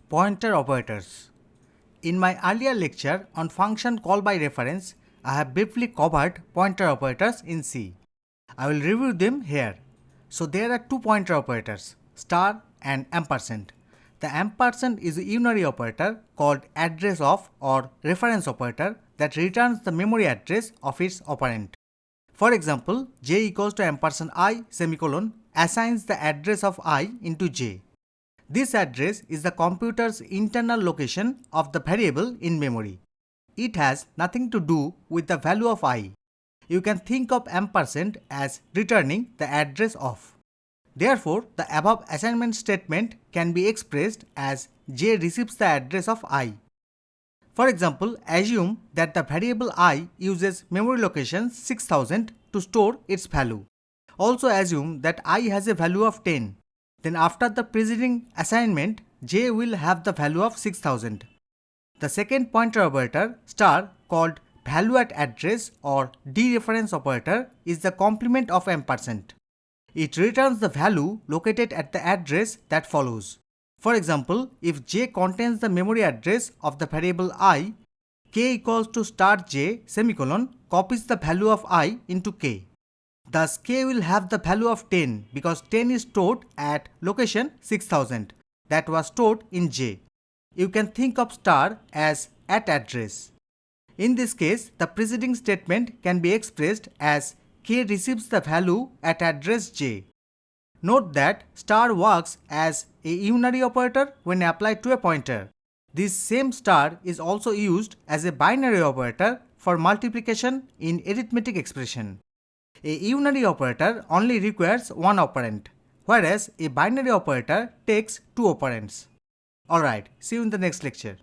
Pointer operators. In my earlier lecture on function call by reference, I have briefly covered pointer operators in C. I will review them here. So there are two pointer operators, star and ampersand. The ampersand is a unary operator called address of or reference operator that returns the memory address of its operand. For example, j equals to ampersand I semicolon assigns the address of I into j. This address is the computer's internal location of the variable in memory. It has nothing to do with the value of I. You can think of ampersand as returning the address of. Therefore, the above assignment statement can be expressed as j receives the address of I. For example, assume that the variable I uses memory location 6000 to store its value. Also assume that I has a value of 10. Then after the preceding assignment, j will have the value of 6000. The second pointer operator, star, called value at address or dereference operator, is the complement of ampersand. It returns the value located at the address that follows. For example, if j contains the memory address of the variable I, k equals to star j semicolon copies the value of I into k. Thus, k will have the value of 10 because 10 is stored at location 6000 that was stored in j. You can think of star as at address. In this case, the preceding statement can be expressed as k receives the value at address j. Note that star works as a unary operator when applied to a pointer. This same star is also used as a binary operator for multiplication in arithmetic expression. A unary operator only requires one operand, whereas a binary operator takes two operands. Alright, see you in the next lecture.